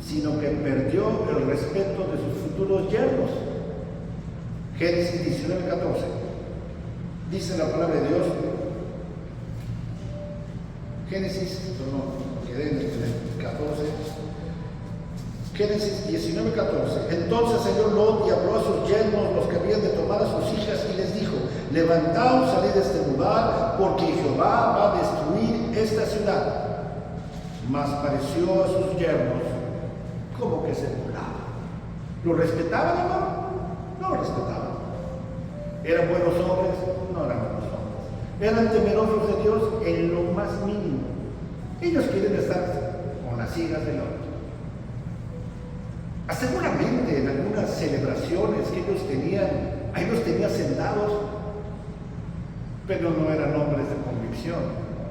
sino que perdió el respeto de sus futuros yernos. Génesis 19:14. Dice la palabra de Dios, quedé en el 14. Génesis 19:14. Entonces salió Lot y habló a sus yernos, los que habían de tomar a sus hijas, y les dijo: levantaos, salid de este lugar, porque Jehová va a destruir esta ciudad. Mas pareció a sus yernos como que se burlaba. ¿Lo respetaban, hermano? No lo respetaban. ¿Eran buenos hombres? No eran buenos hombres. ¿Eran temerosos de Dios? En lo más mínimo. Ellos quieren estar con las hijas del otro. Seguramente en algunas celebraciones que ellos tenían sentados, pero no eran hombres de convicción,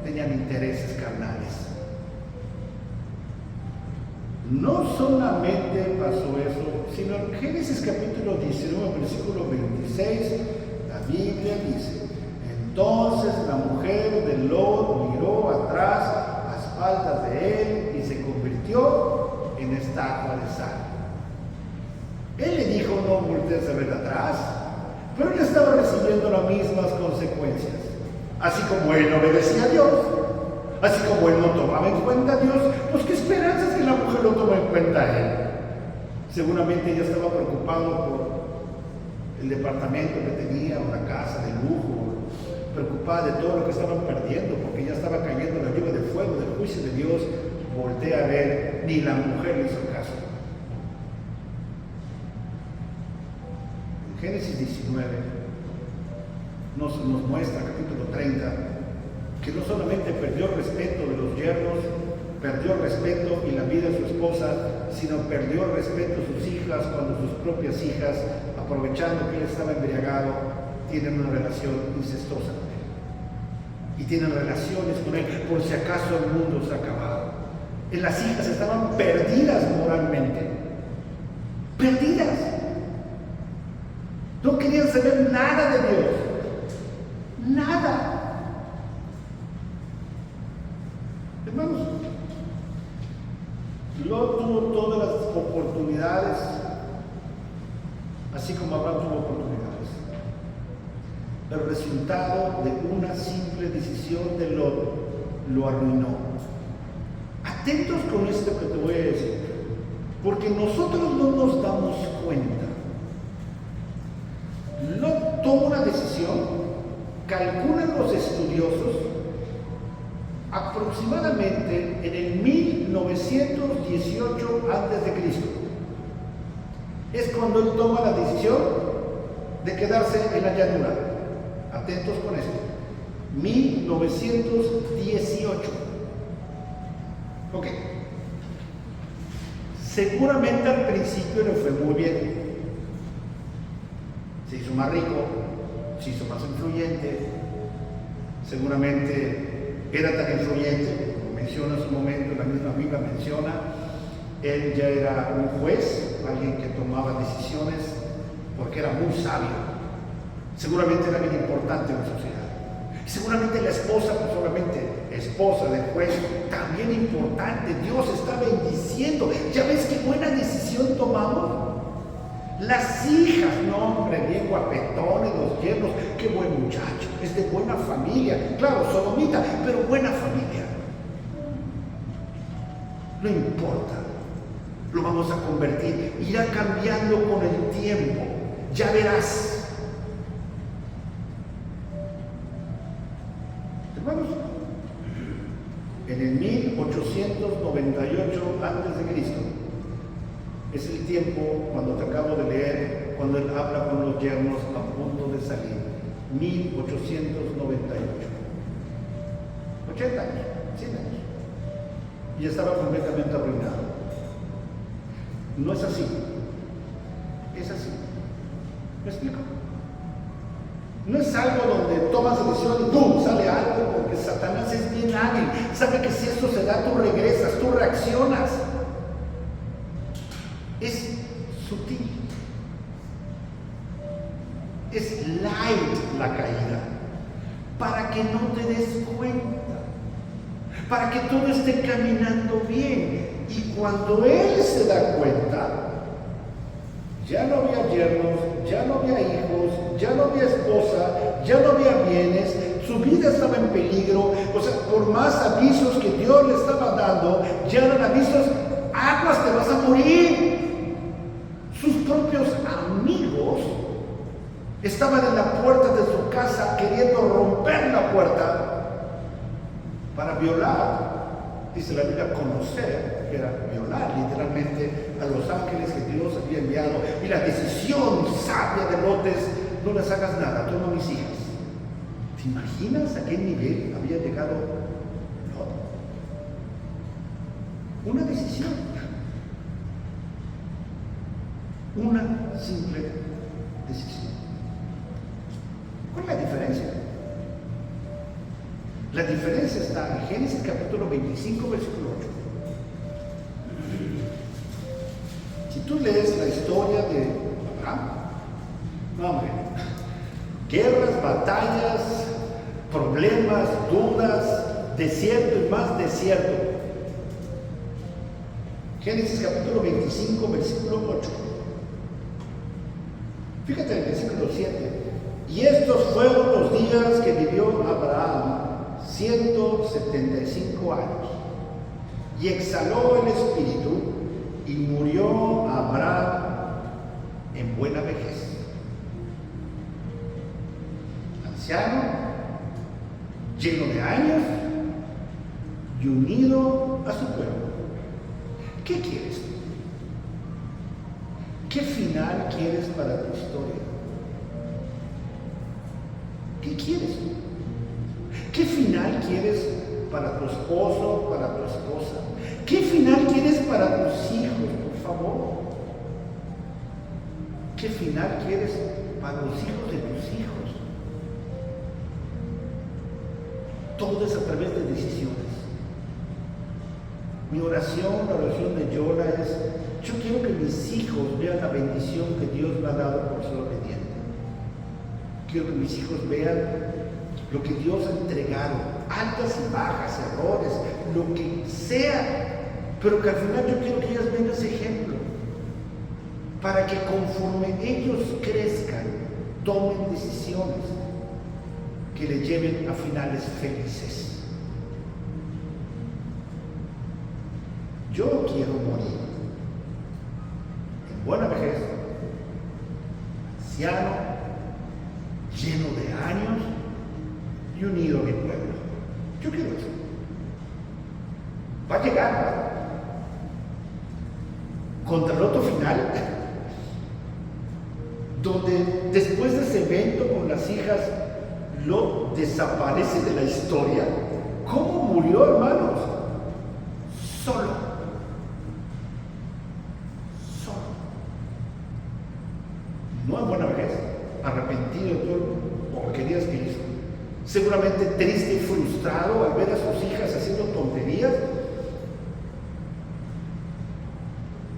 tenían intereses carnales. No solamente pasó eso, sino en Génesis capítulo 19, versículo 26, la Biblia dice: entonces la mujer de Lot miró atrás a espaldas de él y se convirtió en estatua de sal. Él le dijo: no voltees a ver atrás, pero él estaba recibiendo las mismas consecuencias. Así como él obedecía a Dios, así como él no tomaba en cuenta a Dios, pues qué esperanzas que la mujer lo tome en cuenta a él. Seguramente ella estaba preocupado por el departamento que tenía, o la casa de lujo, preocupada de todo lo que estaban perdiendo, porque ya estaba cayendo la lluvia de fuego del juicio de Dios. Voltea a ver, ni la mujer le hizo caso. Génesis 19 nos muestra, capítulo 30, que no solamente perdió el respeto de los yernos, perdió el respeto y la vida de su esposa, sino perdió el respeto de sus hijas, cuando sus propias hijas, aprovechando que él estaba embriagado, tienen una relación incestuosa con él. Y tienen relaciones con él, por si acaso el mundo se ha acabado. Las hijas estaban perdidas moralmente. Perdidas. No querían saber nada de Dios. Nada. Hermanos, Lot tuvo todas las oportunidades, así como Abraham tuvo oportunidades. El resultado de una simple decisión de Lot lo arruinó. Atentos con esto que te voy a decir, porque nosotros no nos damos cuenta. Lot toma una decisión, calculan los estudiosos, aproximadamente en el 1918 a.C. Es cuando él toma la decisión de quedarse en la llanura. Atentos con esto. 1918. Ok. Seguramente al principio le fue muy bien. Se hizo más rico, se hizo más influyente. Seguramente era tan influyente, como menciona en su momento, la misma Biblia menciona, él ya era un juez, alguien que tomaba decisiones, porque era muy sabio. Seguramente era bien importante en la sociedad. Seguramente la esposa, no solamente esposa del juez, también importante. Dios está bendiciendo. ¿Ya ves qué buena decisión tomamos? Las hijas, no hombre, bien guapetones, los yernos, qué buen muchacho, es de buena familia, claro, sodomita, pero buena familia. No importa, lo vamos a convertir, irá cambiando con el tiempo, ya verás. Hermanos, en el 1898 a.C., es el tiempo, cuando te acabo de leer, cuando él habla con los yernos a punto de salir. 1898. 80 años, 100 años. Y estaba completamente arruinado. No es así. Es así. ¿Me explico? No es algo donde tomas decisión y ¡pum! Sale algo, porque Satanás es bien hábil. Sabe que si esto se da, tú regresas, tú reaccionas. Es sutil, es light la caída, para que no te des cuenta, para que todo esté caminando bien. Y cuando él se da cuenta, ya no había yernos, ya no había hijos, ya no había esposa, ya no había bienes, su vida estaba en peligro. O sea, por más avisos que Dios le estaba dando, ya eran avisos: aguas, te vas a morir. Sus propios amigos estaban en la puerta de su casa queriendo romper la puerta para violar. Dice la Biblia, conocer, que era violar literalmente a los ángeles que Dios había enviado. Y la decisión sabia de Lot es: no les hagas nada, toma a mis hijas. ¿Te imaginas a qué nivel había llegado Lot? Una decisión. Una simple decisión. ¿Cuál es la diferencia? La diferencia está en Génesis capítulo 25, versículo 8. Si tú lees la historia de Abraham, no, hombre, guerras, batallas, problemas, dudas, desierto y más desierto. Génesis capítulo 25, versículo 8. Fíjate en el versículo 7. Y estos fueron los días que vivió Abraham, 175 años. Y exhaló el espíritu y murió Abraham en buena vejez, anciano, lleno de años y unido a su pueblo. ¿Qué quieres? ¿Qué final quieres para tu historia? ¿Qué quieres? ¿Qué final quieres para tu esposo, para tu esposa? ¿Qué final quieres para tus hijos, por favor? ¿Qué final quieres para los hijos de tus hijos? Todo es a través de decisiones. Mi oración, la oración de Yola es: yo quiero que mis hijos vean la bendición que Dios me ha dado por ser obediente. Quiero que mis hijos vean lo que Dios ha entregado, altas y bajas, errores, lo que sea, pero que al final yo quiero que ellas vean ese ejemplo, para que conforme ellos crezcan, tomen decisiones que les lleven a finales felices. Yo quiero morir en buena vejez, anciano, lleno de años y unido a mi pueblo. Yo quiero eso. Va a llegar, ¿no? Contra el otro final, donde después de ese evento con las hijas, Lot desaparece de la historia. ¿Cómo murió, hermanos? Solo. No en buena vejez, arrepentido de todo porquerías que hizo. Seguramente triste y frustrado al ver a sus hijas haciendo tonterías.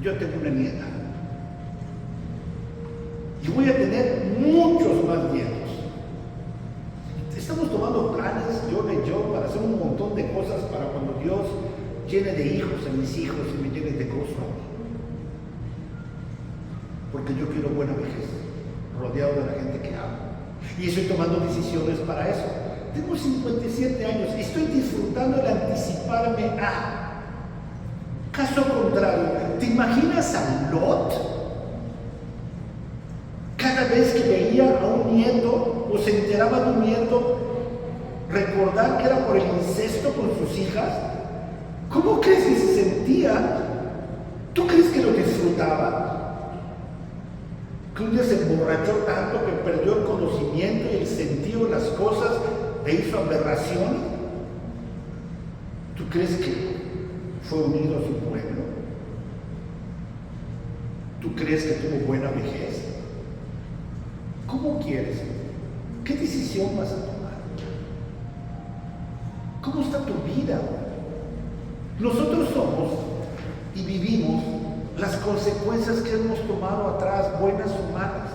Yo tengo una nieta y voy a tener muchos más nietos. Estamos tomando planes, yo, para hacer un montón de cosas para cuando Dios llene de hijos a mis hijos y me llene de gozo a mí. Porque yo quiero buena vejez, rodeado de la gente que amo. Y estoy tomando decisiones para eso. Tengo 57 años y estoy disfrutando de anticiparme a. Caso contrario, ¿te imaginas a Lot? Cada vez que veía a un nieto o se enteraba de un nieto, recordar que era por el incesto con sus hijas. ¿Cómo crees que se sentía? ¿Tú crees que lo disfrutaba? Que un día se emborrachó tanto que perdió el conocimiento y el sentido de las cosas e hizo aberración. ¿Tú crees que fue unido a su pueblo? ¿Tú crees que tuvo buena vejez? ¿Cómo quieres? ¿Qué decisión vas a tomar? ¿Cómo está tu vida? Nosotros somos y vivimos las consecuencias que hemos tomado atrás, buenas o malas.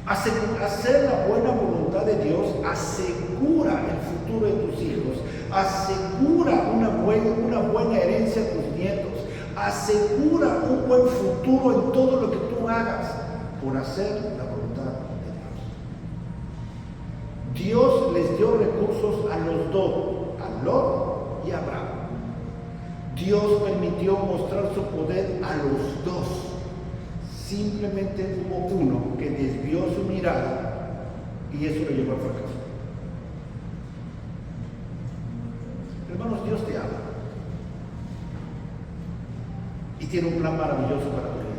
Hacer la buena voluntad de Dios asegura el futuro de tus hijos, asegura una buena herencia a tus nietos, asegura un buen futuro en todo lo que tú hagas por hacer la voluntad de Dios. Dios le les dio recursos a los dos, a Lot y a Abraham. Dios permitió mostrar su poder a los dos. Simplemente hubo uno que desvió su mirada y eso lo llevó al fracaso. Hermanos, Dios te ama y tiene un plan maravilloso para tu vida.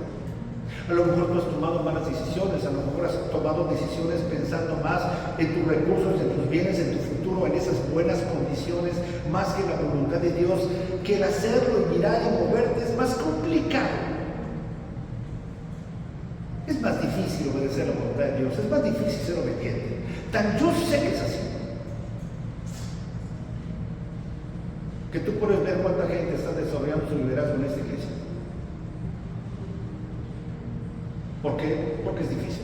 A lo mejor tú has tomado malas decisiones, a lo mejor has tomado decisiones pensando más en tus recursos, en tus bienes, en tu futuro, en esas buenas condiciones, más que en la voluntad de Dios, que el hacerlo y mirar y moverte es más complicado. Es más difícil obedecer la voluntad de Dios, es más difícil ser obediente. Tan yo sé que es así. Que tú puedes ver cuánta gente está desarrollando su liderazgo en esta iglesia. ¿Por qué? Porque es difícil.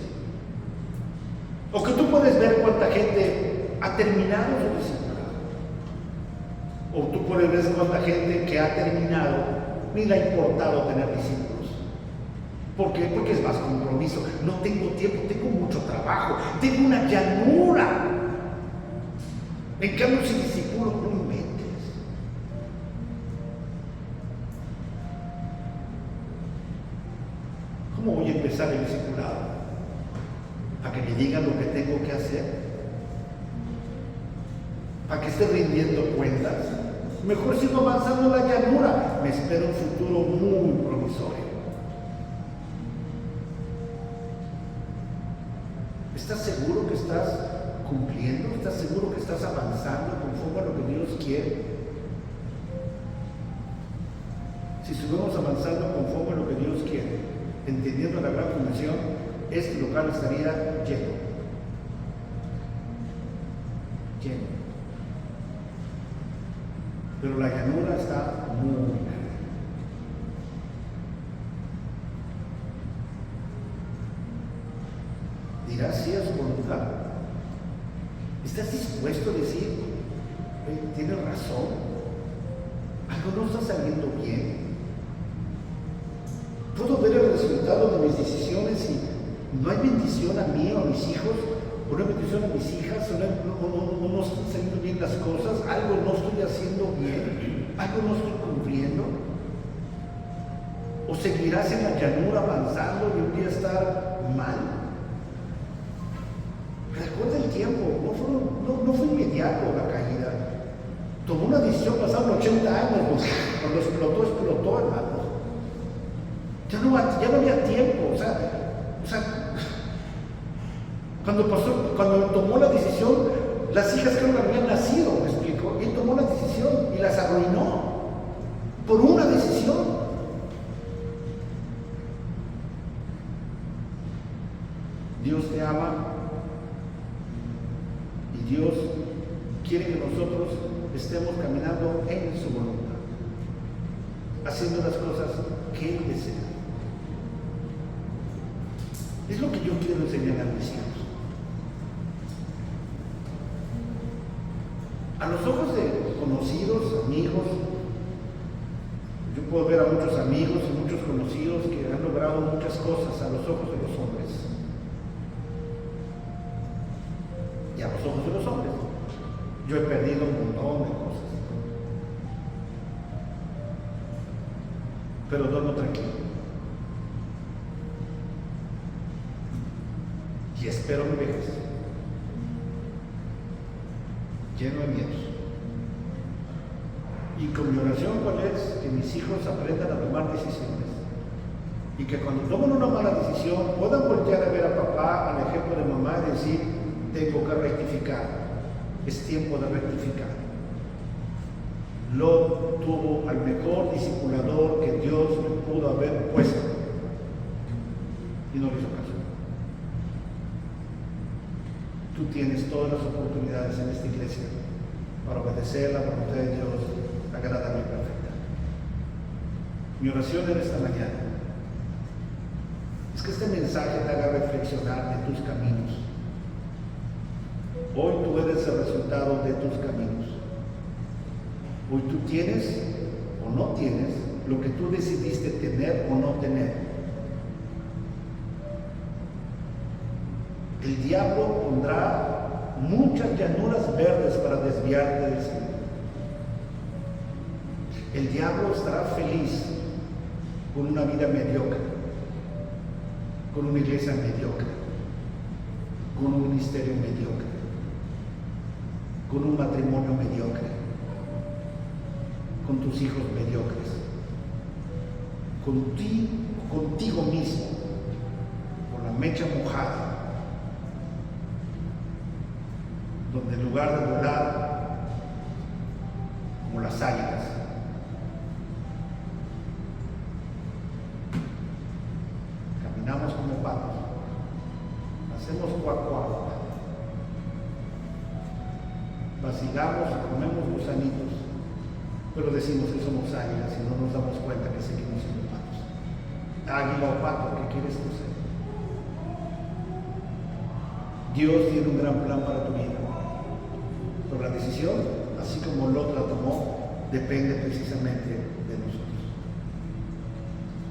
O que tú puedes ver cuánta gente ha terminado su discipulado. O tú puedes ver cuánta gente que ha terminado ni le ha importado tener discípulos. ¿Por qué? Porque es más compromiso. No tengo tiempo, tengo mucho trabajo, tengo una llanura. En cambio, si discípulo, no inventes. ¿Cómo voy a empezar el discipulado? ¿Para que me digan lo que tengo que hacer? ¿Para que esté rindiendo cuentas? Mejor sigo avanzando en la llanura. Me espera un futuro muy promisorio. ¿Estás seguro que estás cumpliendo? ¿Estás seguro que estás avanzando conforme a lo que Dios quiere? Si seguimos avanzando conforme a lo que Dios quiere, entendiendo la gran comisión, este local estaría lleno. Lleno. Pero la llanura está muy grande. ¿Dirás sí a su voluntad? ¿Estás dispuesto a decir, tienes razón? Algo no está saliendo bien. Puedo ver el resultado de mis decisiones y no hay bendición a mí o a mis hijos, o no hay bendición a mis hijas, o no están saliendo bien las cosas, algo no estoy haciendo bien, algo no estoy cumpliendo. ¿O seguirás en la llanura avanzando y un día estar mal? Recuerda el tiempo, no fue inmediato la caída. Tomó una decisión, pasaron 80 años, cuando explotó, hermanos. Ya no había tiempo, o sea, cuando tomó la decisión, las hijas que no habían nacido, me explico, y él tomó la decisión y las arruinó por una decisión. Dios te ama y Dios quiere que nosotros estemos caminando en su voluntad, haciendo las cosas que Él desea. Es lo que yo quiero enseñar a mis hijos. A los ojos de conocidos, amigos, yo puedo ver a muchos amigos y muchos conocidos que han logrado muchas cosas a los ojos de los hombres. Y a los ojos de los hombres, yo he perdido un montón de cosas. Pero duermo tranquilo. Y espero mi vejez, lleno de miedos. Y con mi oración, ¿cuál es? Que mis hijos aprendan a tomar decisiones. Y que cuando tomen una mala decisión, puedan voltear a ver a papá, al ejemplo de mamá, y decir, tengo que rectificar. Es tiempo de rectificar. Lot tuvo al mejor discipulador que Dios le pudo haber puesto. Y no le hizo caso. Tú tienes todas las oportunidades en esta iglesia para obedecer la voluntad de Dios agradable y perfecta. Mi oración en esta mañana es que este mensaje te haga reflexionar de tus caminos. Hoy tú eres el resultado de tus caminos. Hoy tú tienes o no tienes lo que tú decidiste tener o no tener. El diablo pondrá muchas llanuras verdes para desviarte del Señor. El diablo estará feliz con una vida mediocre, con una iglesia mediocre, con un ministerio mediocre, con un matrimonio mediocre, con tus hijos mediocres, contigo mismo, con la mecha mojada, donde en lugar de volar como las águilas, caminamos como patos, hacemos cuacuá, vacilamos, comemos gusanitos, pero decimos que somos águilas y no nos damos cuenta que seguimos siendo patos. Águila o pato, ¿qué quieres tú ser? Dios tiene un gran plan para tu vida, pero la decisión, así como Lot la tomó, depende precisamente de nosotros.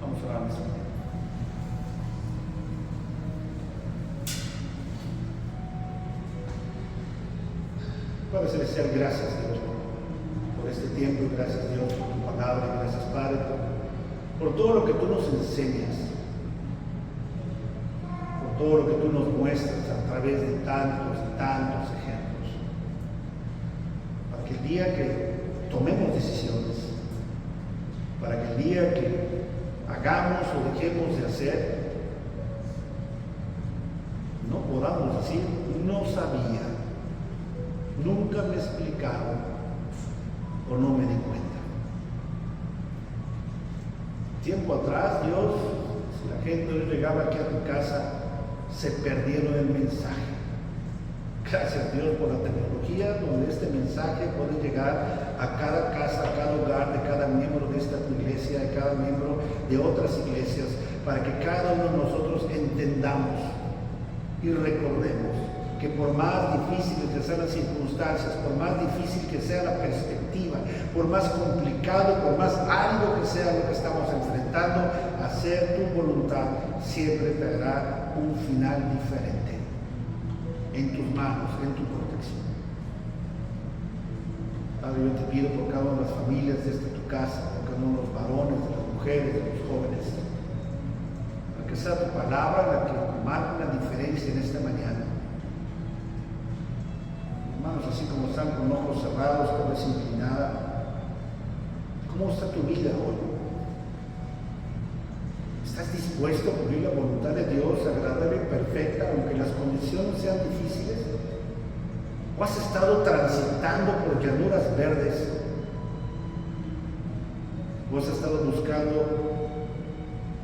Vamos a orar esta mañana. Padre Celestial, gracias Dios por este tiempo, y gracias Dios por tu palabra, y gracias Padre por todo lo que tú nos enseñas, por todo lo que tú nos muestras a través de tantos ejemplos, para que el día que tomemos decisiones, para que el día que hagamos o dejemos de hacer, no podamos decir, no sabía, nunca me explicaron o no me di cuenta. Tiempo atrás, Dios, si la gente no llegaba aquí a tu casa, se perdieron el mensaje. Gracias Dios por la tecnología, donde este mensaje puede llegar a cada casa, a cada hogar de cada miembro de esta tu iglesia, de cada miembro de otras iglesias, para que cada uno de nosotros entendamos y recordemos que por más difíciles que sean las circunstancias, por más difícil que sea la perspectiva, por más complicado, por más árido que sea lo que estamos enfrentando, hacer tu voluntad siempre te dará un final diferente en tus manos, en tu protección. Padre, yo te pido por cada una de las familias desde tu casa, por cada uno de los varones, de las mujeres, de los jóvenes, para que sea tu palabra la que marque la diferencia en esta mañana. Hermanos, así como están con ojos cerrados, cabeza inclinada, ¿cómo está tu vida hoy? ¿Estás dispuesto a cumplir la voluntad de Dios, agradable y perfecta, aunque las condiciones sean difíciles? ¿O has estado transitando por llanuras verdes? ¿O has estado buscando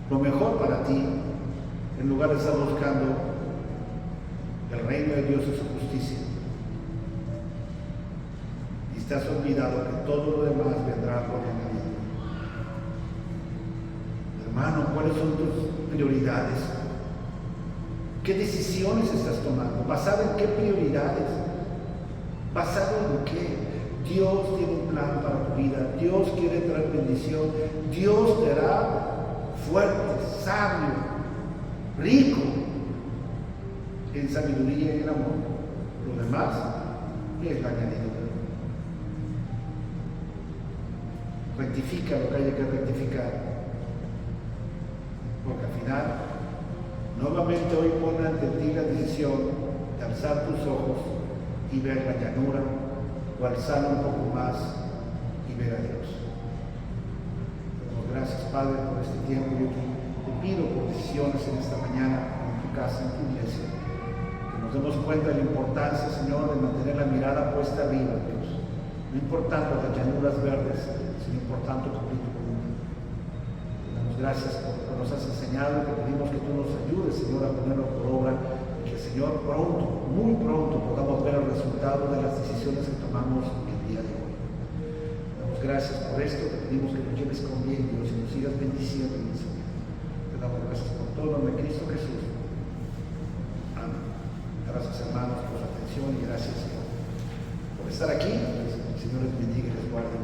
lo mejor para ti, en lugar de estar buscando el reino de Dios y su justicia? Te has olvidado que todo lo demás vendrá por añadidura. Hermano, ¿cuáles son tus prioridades? ¿Qué decisiones estás tomando? ¿Basado en qué prioridades? ¿Basado en qué? Dios tiene un plan para tu vida. Dios quiere traer bendición. Dios te hará fuerte, sabio, rico en sabiduría y en amor. Lo demás es la añadidura. Rectifica lo que haya que rectificar, porque al final nuevamente hoy pone ante ti la decisión de alzar tus ojos y ver la llanura, o alzar un poco más y ver a Dios. Damos gracias Padre por este tiempo. Yo te pido por decisiones en esta mañana, en tu casa, en tu iglesia, que nos demos cuenta de la importancia, Señor, de mantener la mirada puesta arriba, Dios, no importando las llanuras verdes, sino importante cumplir tu voluntad. Te damos gracias por lo que nos has enseñado, y te pedimos que tú nos ayudes, Señor, a ponerlo por obra, y que, Señor, pronto, muy pronto, podamos ver el resultado de las decisiones que tomamos el día de hoy. Te damos gracias por esto, te pedimos que nos lleves con bien, Dios, y nos sigas bendiciendo, Señor. Te damos gracias por todo, en nombre de Cristo Jesús. Amén. Gracias, hermanos, por su atención, y gracias, Señor, por estar aquí. El Señor les bendiga y les guarde.